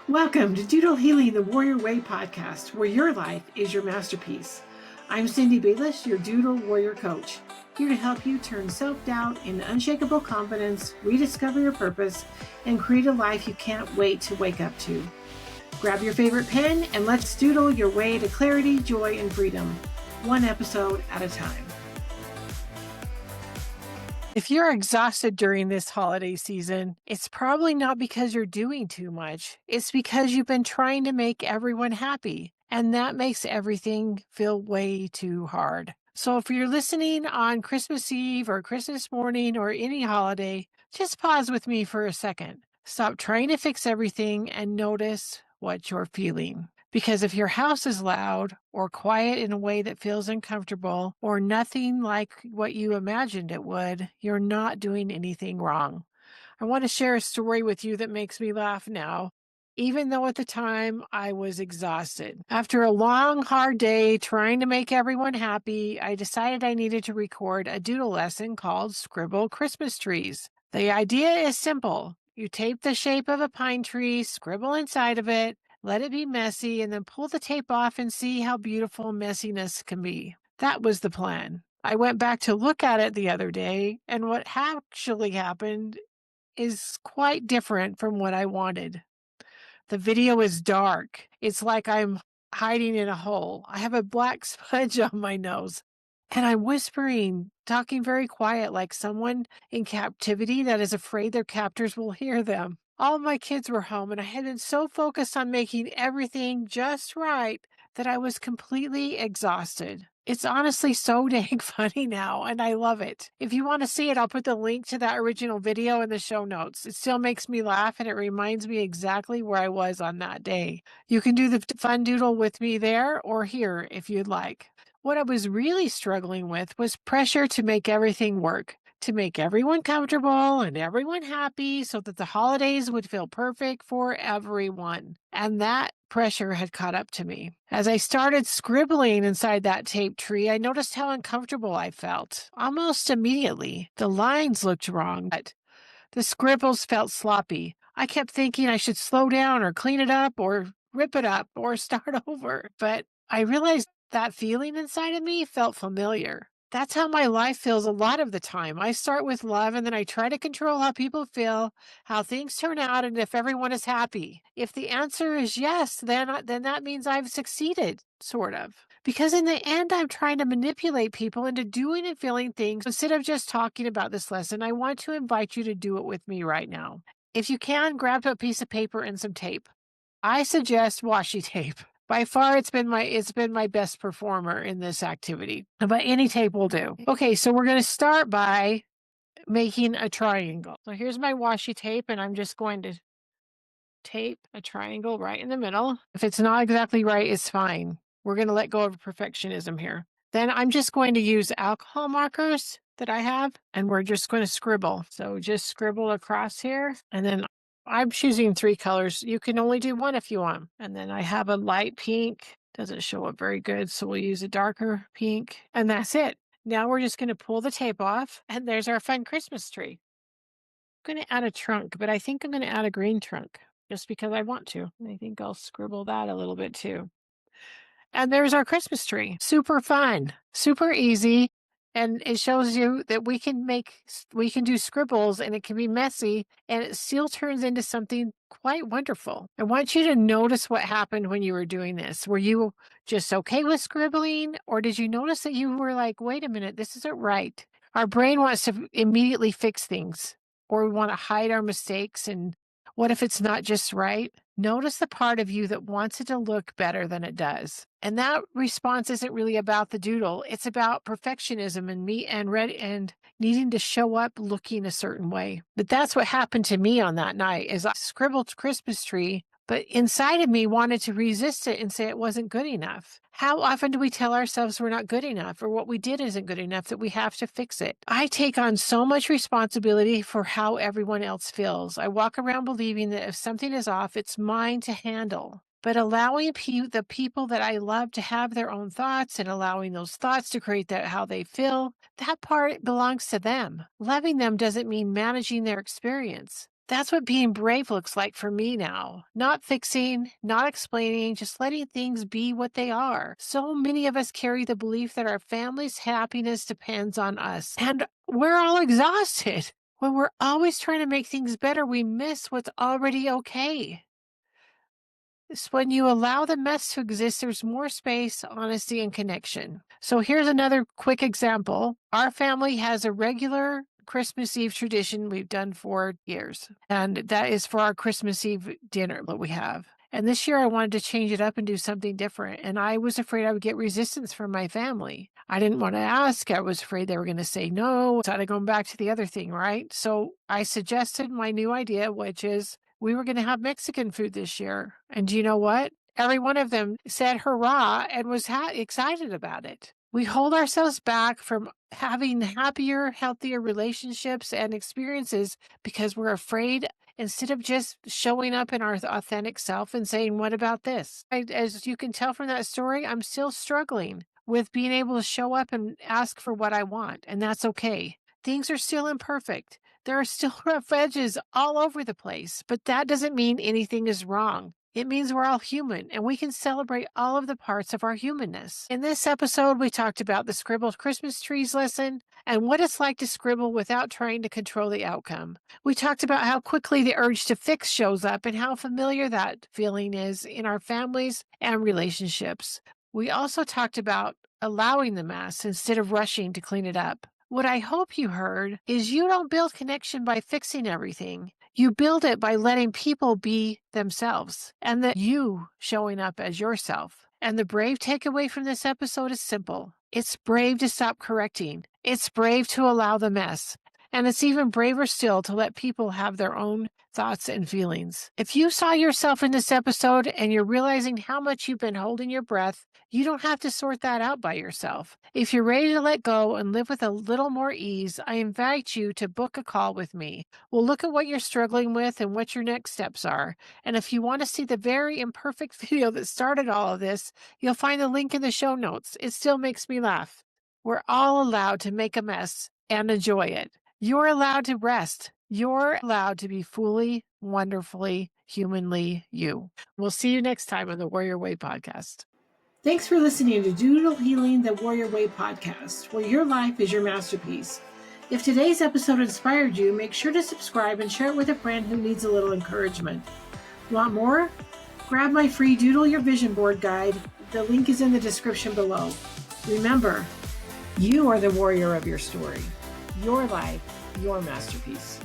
Welcome to Doodle Healing the Warrior Way podcast, where your life is your masterpiece. I'm Cindy Bayless, your Doodle Warrior Coach, here to help you turn self-doubt into unshakable confidence, rediscover your purpose, and create a life you can't wait to wake up to. Grab your favorite pen and let's doodle your way to clarity, joy, and freedom, one episode at a time. If you're exhausted during this holiday season, it's probably not because you're doing too much. It's because you've been trying to make everyone happy, and that makes everything feel way too hard. So if you're listening on Christmas Eve or Christmas morning or any holiday, just pause with me for a second. Stop trying to fix everything and notice what you're feeling. Because if your house is loud or quiet in a way that feels uncomfortable or nothing like what you imagined it would, you're not doing anything wrong. I want to share a story with you that makes me laugh now, even though at the time I was exhausted. After a long, hard day trying to make everyone happy, I decided I needed to record a doodle lesson called Scribble Christmas Trees. The idea is simple. You tape the shape of a pine tree, scribble inside of it, let it be messy, and then pull the tape off and see how beautiful messiness can be. That was the plan. I went back to look at it the other day, and what actually happened is quite different from what I wanted. The video is dark. It's like I'm hiding in a hole. I have a black smudge on my nose. And I'm whispering, talking very quiet, like someone in captivity that is afraid their captors will hear them. All of my kids were home, and I had been so focused on making everything just right that I was completely exhausted. It's honestly so dang funny now, and I love it. If you want to see it, I'll put the link to that original video in the show notes. It still makes me laugh, and it reminds me exactly where I was on that day. You can do the fun doodle with me there or here if you'd like. What I was really struggling with was pressure to make everything work, to make everyone comfortable and everyone happy so that the holidays would feel perfect for everyone. And that pressure had caught up to me. As I started scribbling inside that tape tree, I noticed how uncomfortable I felt. Almost immediately, the lines looked wrong, but the scribbles felt sloppy. I kept thinking I should slow down or clean it up or rip it up or start over. But I realized that feeling inside of me felt familiar. That's how my life feels a lot of the time. I start with love and then I try to control how people feel, how things turn out, and if everyone is happy. If the answer is yes, then that means I've succeeded, sort of. Because in the end, I'm trying to manipulate people into doing and feeling things. Instead of just talking about this lesson, I want to invite you to do it with me right now. If you can, grab a piece of paper and some tape. I suggest washi tape. By far, it's been my best performer in this activity, but any tape will do. Okay, so we're going to start by making a triangle. So here's my washi tape, and I'm just going to tape a triangle right in the middle. If it's not exactly right, it's fine. We're going to let go of perfectionism here. Then I'm just going to use alcohol markers that I have, and we're just going to scribble. So just scribble across here, and then I'm choosing 3 colors. You can only do 1 if you want. And then I have a light pink. Doesn't show up very good, so we'll use a darker pink. And that's it. Now we're just going to pull the tape off, and there's our fun Christmas tree. I'm going to add a trunk, but I think I'm going to add a green trunk just because I want to. I think I'll scribble that a little bit too. And there's our Christmas tree. Super fun, super easy. And it shows you that we can do scribbles and it can be messy and it still turns into something quite wonderful. I want you to notice what happened when you were doing this. Were you just okay with scribbling, or did you notice that you were like, wait a minute, this isn't right? Our brain wants to immediately fix things, or we want to hide our mistakes. And what if it's not just right? Notice the part of you that wants it to look better than it does. And that response isn't really about the doodle. It's about perfectionism and needing to show up looking a certain way. But that's what happened to me on that night is I scribbled Christmas tree, but inside of me wanted to resist it and say it wasn't good enough. How often do we tell ourselves we're not good enough or what we did isn't good enough, that we have to fix it? I take on so much responsibility for how everyone else feels. I walk around believing that if something is off, it's mine to handle. But allowing the people that I love to have their own thoughts and allowing those thoughts to create how they feel, that part belongs to them. Loving them doesn't mean managing their experience. That's what being brave looks like for me now. Not fixing, not explaining, just letting things be what they are. So many of us carry the belief that our family's happiness depends on us, and we're all exhausted. When we're always trying to make things better, we miss what's already okay. It's when you allow the mess to exist, there's more space, honesty, and connection. So here's another quick example. Our family has a regular Christmas Eve tradition we've done for years, and that is for our Christmas Eve dinner that we have. And this year I wanted to change it up and do something different, and I was afraid I would get resistance from my family. I didn't want to ask. I was afraid they were going to say no. Instead of going back to the other thing, right? So I suggested my new idea, which is we were going to have Mexican food this year. And do you know what? Every one of them said hurrah and was excited about it. We hold ourselves back from having happier, healthier relationships and experiences because we're afraid instead of just showing up in our authentic self and saying, what about this? As you can tell from that story, I'm still struggling with being able to show up and ask for what I want. And that's okay. Things are still imperfect. There are still rough edges all over the place, but that doesn't mean anything is wrong. It means we're all human and we can celebrate all of the parts of our humanness. In this episode, we talked about the Scribble Christmas Trees lesson and what it's like to scribble without trying to control the outcome. We talked about how quickly the urge to fix shows up and how familiar that feeling is in our families and relationships. We also talked about allowing the mess instead of rushing to clean it up. What I hope you heard is you don't build connection by fixing everything. You build it by letting people be themselves and that you showing up as yourself. And the brave takeaway from this episode is simple. It's brave to stop correcting. It's brave to allow the mess. And it's even braver still to let people have their own thoughts and feelings. If you saw yourself in this episode and you're realizing how much you've been holding your breath, you don't have to sort that out by yourself. If you're ready to let go and live with a little more ease, I invite you to book a call with me. We'll look at what you're struggling with and what your next steps are. And if you want to see the very imperfect video that started all of this, you'll find the link in the show notes. It still makes me laugh. We're all allowed to make a mess and enjoy it. You're allowed to rest. You're allowed to be fully, wonderfully, humanly you. We'll see you next time on the Warrior Way podcast. Thanks for listening to Doodle Healing the Warrior Way podcast, where your life is your masterpiece. If today's episode inspired you, make sure to subscribe and share it with a friend who needs a little encouragement. Want more? Grab my free Doodle Your Vision Board guide. The link is in the description below. Remember, you are the warrior of your story. Your life, your masterpiece.